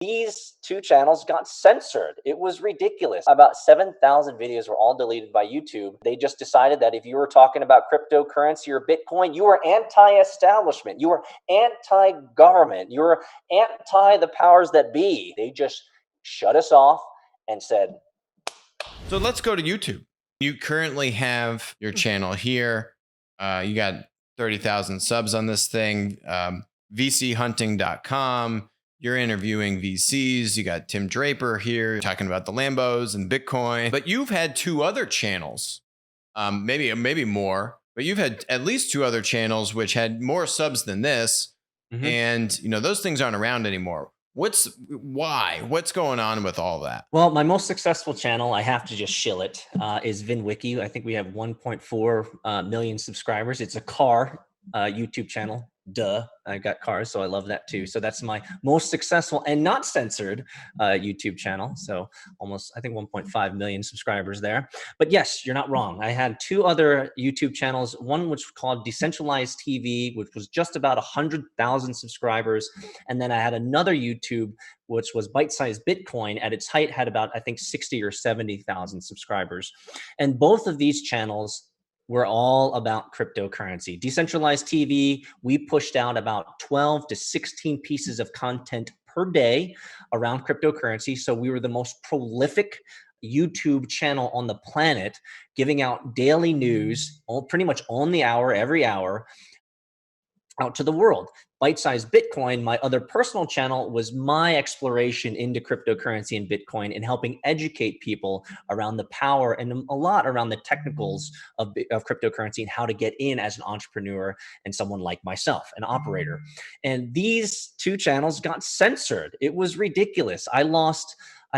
These two channels got censored. It was ridiculous. About 7,000 videos were all deleted by YouTube. They just decided that if you were talking about cryptocurrency or Bitcoin, you were anti-establishment, you were anti-government, you were anti the powers that be. They just shut us off and said. So let's go to YouTube. You currently have your channel here. You got 30,000 subs on this thing. VCHunting.com. You're interviewing VCs. You got Tim Draper here talking about the Lambos and Bitcoin. But you've had two other channels, maybe more, but you've had at least two other channels which had more subs than this. Mm-hmm. And those things aren't around anymore. What's going on with all that? Well, my most successful channel, I have to just shill it, is VinWiki. I think we have 1.4 million subscribers. It's a car YouTube channel. Duh, I got cars, so I love that too. So that's my most successful and not censored YouTube channel. So almost, I think 1.5 million subscribers there. But yes, you're not wrong. I had two other YouTube channels, one which was called Decentralized TV, which was just about 100,000 subscribers. And then I had another YouTube, which was Bite-Sized Bitcoin. At its height, had about, I think, 60 or 70,000 subscribers. And both of these channels were all about cryptocurrency. Decentralized TV, we pushed out about 12 to 16 pieces of content per day around cryptocurrency. So we were the most prolific YouTube channel on the planet, giving out daily news, pretty much on the hour, every hour, out to the world. Bite-Sized Bitcoin, my other personal channel, was my exploration into cryptocurrency and Bitcoin and helping educate people around the power and a lot around the technicals of cryptocurrency and how to get in as an entrepreneur and someone like myself, an operator. And these two channels got censored. It was ridiculous. I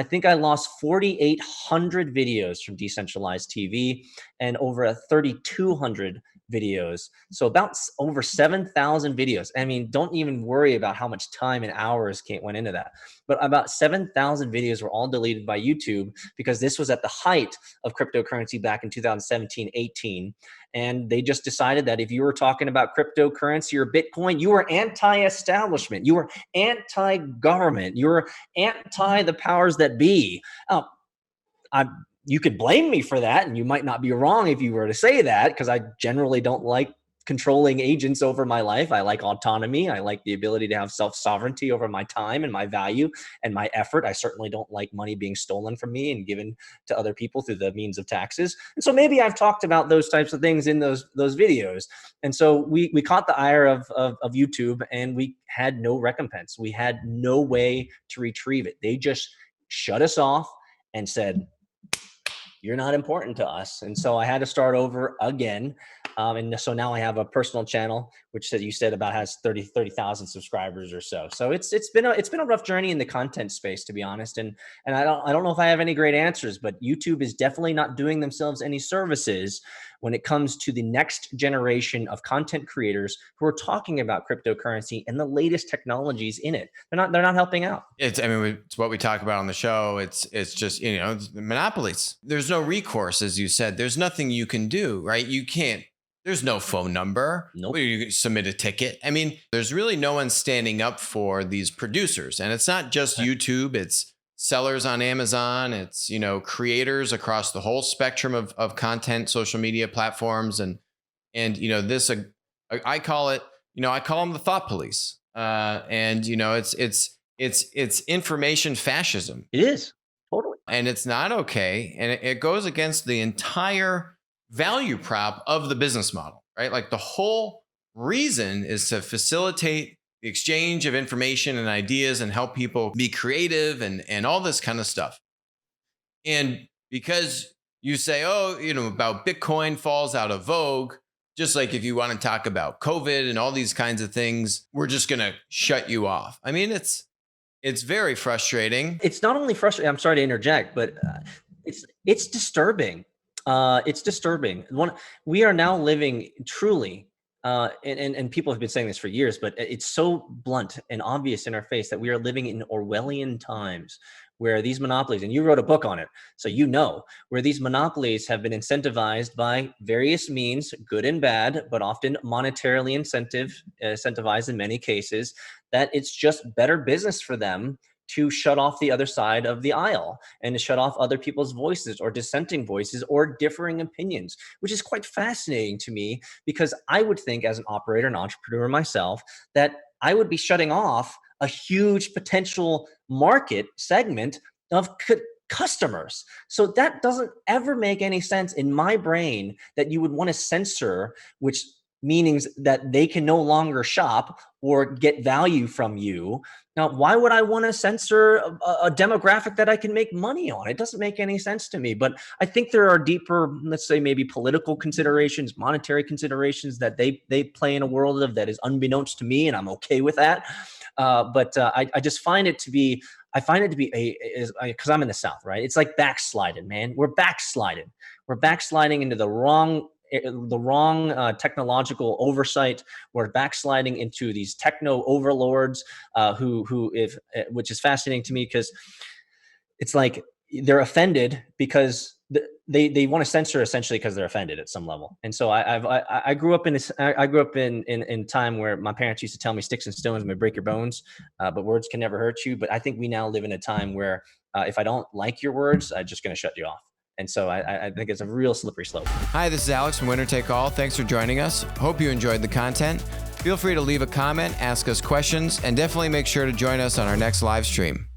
think I lost 4,800 videos from Decentralized TV and over 3,200 videos. So about over 7,000 videos. I mean, don't even worry about how much time and hours went into that. But about 7,000 videos were all deleted by YouTube because this was at the height of cryptocurrency back in 2017-18. And they just decided that if you were talking about cryptocurrency or Bitcoin, you were anti-establishment, you were anti-government, you were anti the powers that be. You could blame me for that, and you might not be wrong if you were to say that, because I generally don't like controlling agents over my life. I like autonomy. I like the ability to have self-sovereignty over my time and my value and my effort. I certainly don't like money being stolen from me and given to other people through the means of taxes. And so maybe I've talked about those types of things in those videos. And so we caught the ire of YouTube, and we had no recompense. We had no way to retrieve it. They just shut us off and said, you're not important to us. And so I had to start over again. And so now I have a personal channel, which you said about has 30,000 subscribers or so. So it's been a rough journey in the content space, to be honest. And I don't know if I have any great answers, but YouTube is definitely not doing themselves any services when it comes to the next generation of content creators who are talking about cryptocurrency and the latest technologies in it. They're not helping out. It's what we talk about on the show. It's just, monopolies. There's no recourse, as you said. There's nothing you can do, right? You can't. There's no phone number. Nope. Where you submit a ticket. I mean, there's really no one standing up for these producers. And it's not just YouTube. It's sellers on Amazon. It's, creators across the whole spectrum of content, social media platforms. And this, I call it, I call them the thought police. It's information fascism. It is. Totally. And it's not okay. And it goes against the entire value prop of the business model, right? Like the whole reason is to facilitate the exchange of information and ideas and help people be creative and all this kind of stuff. And because you say, about Bitcoin falls out of vogue, just like if you want to talk about COVID and all these kinds of things, we're just going to shut you off. I mean, it's very frustrating. It's not only frustrating. I'm sorry to interject, but it's disturbing. It's disturbing. We are now living truly, and people have been saying this for years, but it's so blunt and obvious in our face that we are living in Orwellian times where these monopolies, and you wrote a book on it, so where these monopolies have been incentivized by various means, good and bad, but often monetarily incentivized in many cases, that it's just better business for them to shut off the other side of the aisle and to shut off other people's voices or dissenting voices or differing opinions, which is quite fascinating to me, because I would think, as an operator and entrepreneur myself, that I would be shutting off a huge potential market segment of customers. So that doesn't ever make any sense in my brain, that you would want to censor, which meanings that they can no longer shop or get value from you. Now, why would I want to censor a demographic that I can make money on? It doesn't make any sense to me. But I think there are deeper, let's say maybe political considerations, monetary considerations that they play in a world of that is unbeknownst to me, and I'm okay with that. But I just find it to be, because I'm in the South, right? It's like backsliding, man. We're backsliding. We're backsliding into the wrong technological oversight. We're backsliding into these techno overlords, which is fascinating to me, because it's like they're offended because they want to censor essentially because they're offended at some level. And so I grew up in this. I grew up in time where my parents used to tell me sticks and stones may break your bones, but words can never hurt you. But I think we now live in a time where if I don't like your words, I'm just going to shut you off. And so I think it's a real slippery slope. Hi, this is Alex from Winner Take All. Thanks for joining us. Hope you enjoyed the content. Feel free to leave a comment, ask us questions, and definitely make sure to join us on our next live stream.